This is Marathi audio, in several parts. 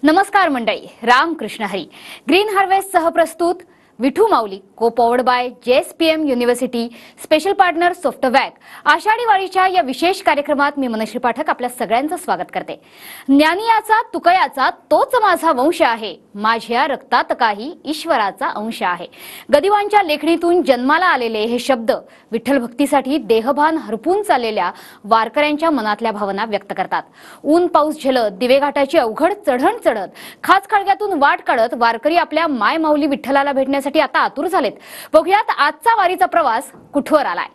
नमस्कार मंडळी, रामकृष्ण हरी. ग्रीन हार्वेस्ट सह प्रस्तुत Vithu Mauli, co powered by JSPM university, special partner सॉफ्टवॅक. आषाढी वारीच्या या विशेष कार्यक्रमात मी मनश्री पाठक आपल्या सगळ्यांचं स्वागत करते. ज्ञानियाचा तुकयाचा तोच माझा वंश आहे, माझ्या रक्तात काही ईश्वराचा अंश आहे. गदिवांच्या लेखणीतून जन्माला आलेले हे शब्द विठ्ठल भक्तीसाठी देहभान हरपून चाललेल्या वारकऱ्यांच्या मनातल्या भावना व्यक्त करतात. ऊन पाऊस झेलत दिवेघाटाची अवघड चढण चढत खाच खळग्यातून वाट काढत वारकरी आपल्या माय माऊली विठ्ठलाला भेटण्यासाठी आता आतुर झालेत. बघूयात आजचा वारीचा प्रवास कुठवर आलाय.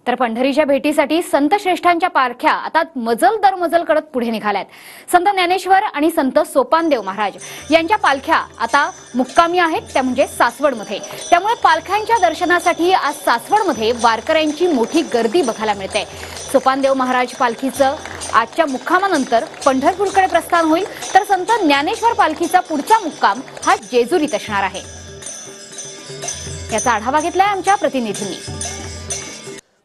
तर पंढरीच्या भेटीसाठी संत श्रेष्ठांच्या पालख्या आता मजल दर मजल करत पुढे निघाल्यात. संत ज्ञानेश्वर आणि संत सोपानदेव महाराज यांच्या पालख्या आता मुक्कामी आहेत, त्या म्हणजे सासवडमध्ये. त्यामुळे पालख्यांच्या दर्शनासाठी आज सासवडमध्ये वारकऱ्यांची मोठी गर्दी बघायला मिळते. सोपानदेव महाराज पालखीचं आजच्या मुक्कामानंतर पंढरपूरकडे प्रस्थान होईल, तर संत ज्ञानेश्वर पालखीचा पुढचा मुक्काम हा जेजुरीत असणार आहे. याचा आढावा घेतलाय आमच्या प्रतिनिधींनी.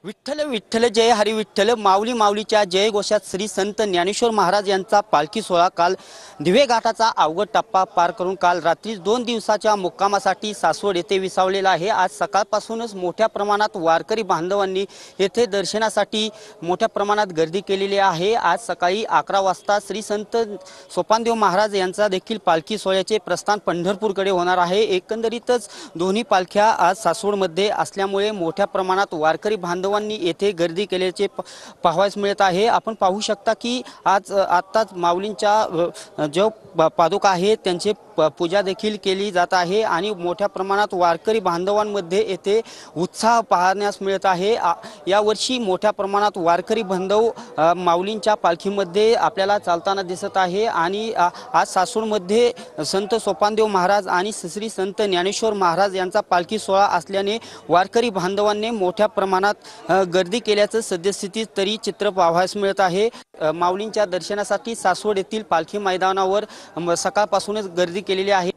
विठ्ठल विठ्ठल जय हरी विठ्ठल. माऊली माऊलीच्या जय घोषात श्री संत ज्ञानेश्वर महाराज यांचा पालखी सोहळा काल दिवे घाटाचा अवघड टप्पा पार करून काल रात्री 2 दिवसाच्या मुक्कामासाठी सासवड येथे विसावलेला आहे. आज सकाळपासूनच मोठ्या प्रमाणात वारकरी बांधवांनी येथे दर्शनासाठी मोठ्या प्रमाणात गर्दी केलेली आहे. आज सकाळी 11 वाजता श्री संत सोपानदेव महाराज यांचा देखील पालखी सोहळ्याचे प्रस्थान पंढरपूरकडे होणार आहे. एकंदरीतच दोन्ही पालख्या आज सासवडमध्ये असल्यामुळे मोठ्या प्रमाणात वारकरी बांधव येथे गर्दी केल्याचे पाहावयास मिळत आहे. आपण पाहू शकता की आज आताच माऊलींच्या जो पादुका आहेत त्यांचे पूजा देखील केली जात आहे आणि मोठ्या प्रमाणात वारकरी बांधवांमध्ये येथे उत्साह पाहण्यास मिळत आहे. यावर्षी मोठ्या प्रमाणात वारकरी बांधव माऊलींच्या पालखीमध्ये आपल्याला चालताना दिसत आहे आणि आज सासवडमध्ये संत सोपानदेव महाराज आणि श्री संत ज्ञानेश्वर महाराज यांचा पालखी सोहळा असल्याने वारकरी बांधवांनी मोठ्या प्रमाणात गर्दी केल्याचं सद्यस्थितीत तरी चित्र पाहावयास मिळत आहे. माऊलींच्या दर्शनासाठी सासवड येथील पालखी मैदानावर सकाळपासूनच गर्दी केलेली आहे.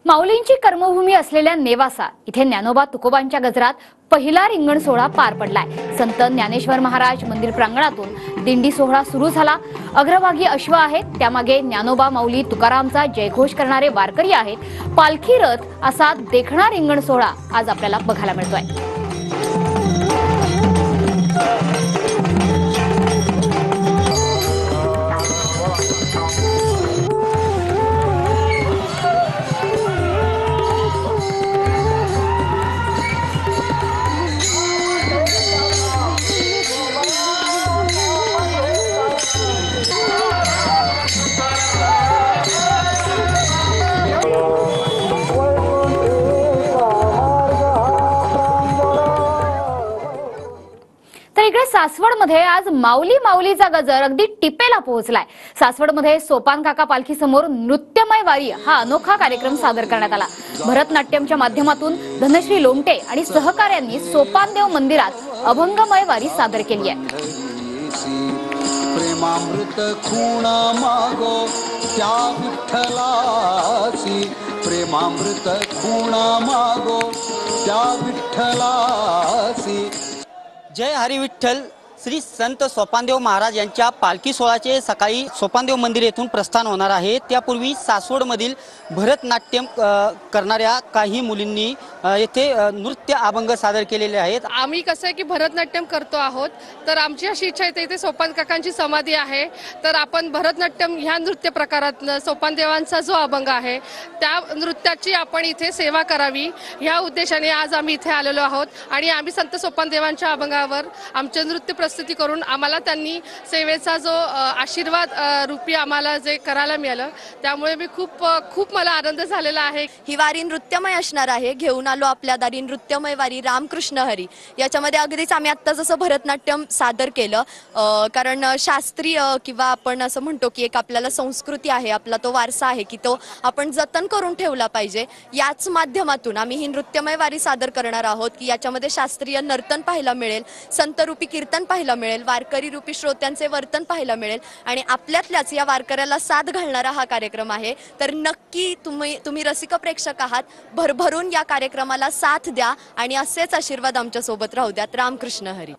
माऊलींची कर्मभूमी असलेल्या नेवासा इथे ज्ञानोबा तुकोबांच्या गजरात पहिला रिंगण सोहळा पार पडलाय. संत ज्ञानेश्वर महाराज मंदिर प्रांगणातून दिंडी सोहळा सुरू झाला. अग्रभागी अश्व आहेत, त्यामागे ज्ञानोबा माऊली तुकारामचा जयघोष करणारे वारकरी आहेत. पालखी रथ असा देखणा रिंगण सोहळा आज आपल्याला बघायला मिळतोय. इकडे सासवडमध्ये आज माऊली माऊलीचा गजर अगदी टिपेला पोहोचलाय. सासवडमध्ये सोपान काका पालखी समोर नृत्यमय वारी हा अनोखा कार्यक्रम सादर करण्यात आला. भरतनाट्यमच्या माध्यमातून धनश्री लोमटे आणि सहकाऱ्यांनी सोपानदेव मंदिरात अभंगमय वारी सादर केली आहे. प्रेमामृत खूणा मागो त्या विठ्ठलासी, प्रेमामृत खूणा मागो त्या विठ्ठलासी. जय हरी विठ्ठल. श्री संत सोपानदेव महाराज यांच्या पालखी सोहळ्याचे सकाळी सोपानदेव मंदिर येथून प्रस्थान होणार आहे. त्यापूर्वी सासवडमधील भरतनाट्यम करणाऱ्या काही मुलींनी येथे नृत्य अभंग सादर केलेले आहेत. आम्ही कसं आहे की भरतनाट्यम करतो आहोत, तर आमची अशी इच्छा आहे इथे सोपान काकांची समाधी आहे, तर आपण भरतनाट्यम ह्या नृत्य प्रकारात सोपानदेवांचा जो अभंग आहे त्या नृत्याची आपण इथे सेवा करावी ह्या उद्देशाने आज आम्ही इथे आलेलो आहोत. आणि आम्ही संत सोपानदेवांच्या अभंगावर आमचे नृत्य प्रस्तुती करून आम्हाला त्यांनी सेवेचा जो आशीर्वाद रूपी आम्हाला जे करायला मिळालं, त्यामुळे मी खूप मला आनंद झालेला आहे. ही वारी नृत्यमय असणार आहे. घेऊन आलो आपल्या दारी नृत्यमय वारी रामकृष्ण हरी. याच्यामध्ये अगदीच आम्ही आत्ता जसं भरतनाट्यम सादर केलं, कारण शास्त्रीय किंवा आपण असं म्हणतो की एक आपल्याला संस्कृती आहे, आपला तो वारसा आहे की तो आपण जतन करून ठेवला पाहिजे. याच माध्यमातून आम्ही ही नृत्यमय वारी सादर करणार आहोत की याच्यामध्ये शास्त्रीय नर्तन पाहायला मिळेल, संतरूपी कीर्तन पाहायला मिळेल, वारकरी रूपी श्रोत्यांचे वर्तन पाहायला मिळेल आणि आपल्यातल्याच या वारकऱ्याला साथ घालणारा हा कार्यक्रम आहे. तर नक्की तुम्ही रसिक प्रेक्षक आहात, भरभरून या कार्यक्रमाला साथ द्या आणि असेच आशीर्वाद आमच्या सोबत राहू द्यात. रामकृष्ण हरी.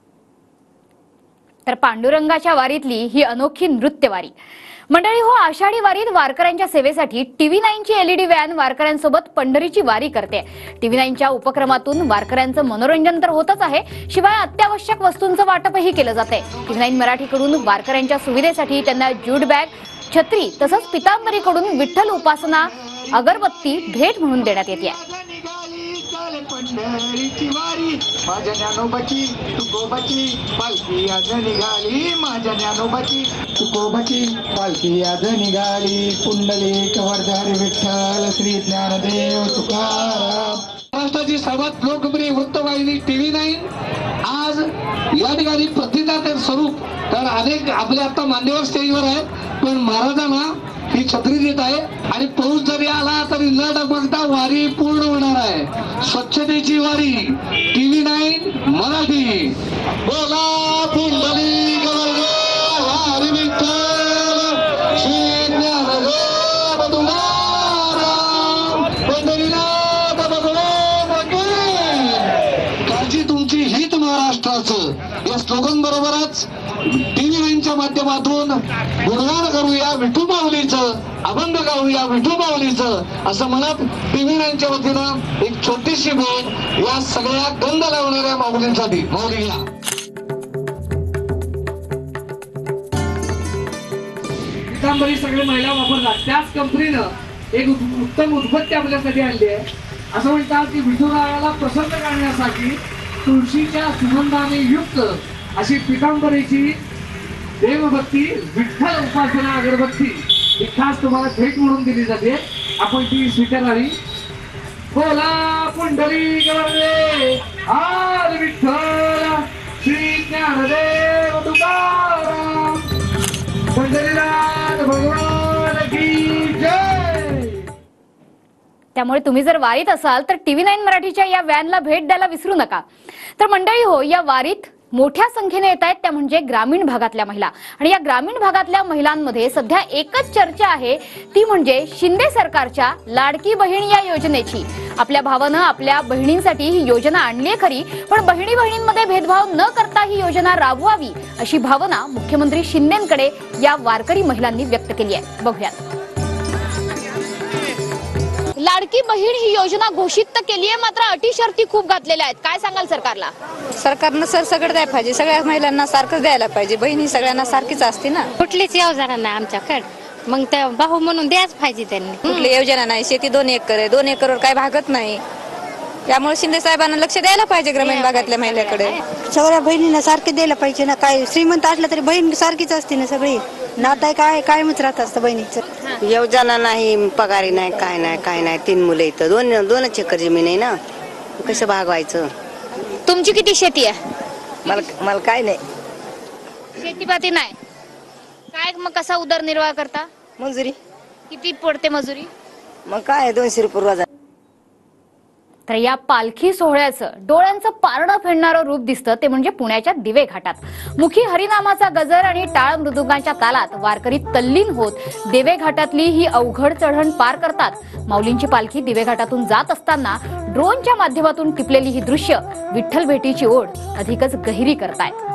तर पांडुरंगाच्या वारीतली ही अनोखी नृत्यवारी. मंडळी हो, आषाढी वारीत वारकऱ्यांच्या सेवेसाठी TV9 ची LED व्हॅन वारकऱ्यांसोबत पंढरीची वारी करते. TV9च्या उपक्रमातून वारकऱ्यांचं मनोरंजन तर होतच आहे, शिवाय अत्यावश्यक वस्तूंचं वाटपही केलं जाते. TV9 मराठीकडून वारकऱ्यांच्या सुविधेसाठी त्यांना ज्यूट बॅग, छत्री तसंच पितांबरीकडून विठ्ठल उपासना अगरबत्ती भेट म्हणून देण्यात येते. पंढरीची वारी माझ्या ज्ञानोबाची तुकोबाची पालखी आज निघाली, माझ्या ज्ञानोबाची तुकोबाची पालखी आज निघाली. पुंडलिक वरदारी विठ्ठल श्री ज्ञानदेव तुकाराम. महाराष्ट्राची सर्वात लोकप्रिय वृत्तवाहिनी TV9 आज या ठिकाणी प्रतिष्ठाचं स्वरूप तर अनेक आपले आता मान्यवर स्टेजवर आहेत, पण महाराजांना ही छत्री देत आहे आणि पाऊस जरी आला तरी न डगमगता वारी पूर्ण होणार आहे. स्वच्छतेची वारी TV9 मराठी. बोला पुंडलिक हरी विठ्ठल श्री ज्ञानदेव तुकाराम पंढरीनाथ भगवान की. काळजी तुमची हित महाराष्ट्राचं या स्लोगन बरोबरच TV9च्या माध्यमातून गुणगान करूया विठू माऊलीचं, अभंग गाऊया विठू माऊलीचं असं म्हणत TV9च्या वतीनं एक छोटीशी भेट या सगळ्या गंध लावणाऱ्या माऊलींसाठी. माऊलीला पितांबरी सगळे महिला वापरतात, त्याच कंपनीनं एक उत्तम उदबत्ती आपल्यासाठी आणली आहे. असं म्हणतात की विठुरायाला प्रसन्न करण्यासाठी तुळशीच्या सुगंधाने युक्त अशी पितांबरीची देवभक्ती विठ्ठल उपासना अगरबत्ती ही खास तुम्हाला भेट म्हणून दिली जाते. आपण ती स्वीकारावी. बोला पुंडलिक वरदे हरी विठ्ठल श्री ज्ञानदेव तुकाराम पंढरीनाथ भगवान की जय. त्यामुळे तुम्ही जर वारीत असाल तर TV9 मराठीच्या या व्हॅनला भेट द्यायला विसरू नका. तर मंडळी हो, या वारीत मोठ्या संख्येने येत आहेत त्या म्हणजे ग्रामीण भागातल्या महिला. आणि या ग्रामीण भागातल्या महिलांमध्ये सध्या एकच चर्चा आहे, ती म्हणजे शिंदे सरकारच्या लाडकी बहीण या योजनेची. आपल्या भावानं आपल्या बहिणींसाठी ही योजना आणली आहे खरी, पण बहिणींमध्ये भेदभाव न करता ही योजना राबवावी अशी भावना मुख्यमंत्री शिंदेंकडे या वारकरी महिलांनी व्यक्त केली आहे. बघूयात. लाडकी बहीण ही योजना घोषित तर केली आहे, मात्र अटी शर्ती खूप घातलेल्या आहेत. काय सांगाल सरकारला? सरकारनं सरसकट द्यायला पाहिजे, सगळ्या महिलांना सारखंच द्यायला पाहिजे. बहिणी सगळ्यांना सारखीच असते ना, कुठलीच योजना नाही आमच्याकडे, मग त्या भाऊ म्हणून द्याच पाहिजे त्यांनी. कुठली योजना नाही. शेती 2 एकर आहे, 2 एकरवर काय भागत नाही. त्यामुळे शिंदे साहेबांना लक्ष द्यायला पाहिजे ग्रामीण भागातल्या महिलांकडे. सगळ्या बहिणींना सारखे द्यायला पाहिजे ना. काय श्रीमंत असलं तरी बहीण सारखीच असते ना, सगळी नाताय कायमच राहत असतं बहिणीचं. योजना नाही, पगारी नाही, काय नाही. 3 मुलं इथं, 2 एकर जमीन आहे ना, कसं भागवायचं? तुमची किती शेती आहे? मला काय नाही, शेतीपाती नाही. काय मग कसा उदरनिर्वाह करता? मजुरी. किती पडते मजुरी? मग काय 200 रुपये रोज. तर या पालखी सोहळ्याचं डोळ्यांचं पारणं फेडणारं रूप दिसतं ते म्हणजे पुण्याच्या दिवे घाटात. मुखी हरिनामाचा गजर आणि टाळ मृदुंगाच्या तालात वारकरी तल्लीन होत दिवे घाटातली ही अवघड चढण पार करतात. माऊलींची पालखी दिवे घाटातून जात असताना ड्रोनच्या माध्यमातून टिपलेली ही दृश्य विठ्ठल भेटीची ओढ अधिकच गहिरी करतायत.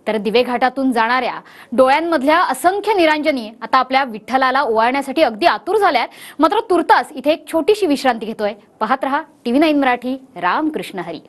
तर दिवे घाटातून जाणाऱ्या डोळ्यांमधल्या असंख्य निरांजनी आता आपल्या विठ्ठलाला ओवाळण्यासाठी अगदी आतुर झाल्यात. मात्र तुर्तास इथे एक छोटीशी विश्रांती घेतोय. पाहत रहा TV9 मराठी. रामकृष्ण हरी.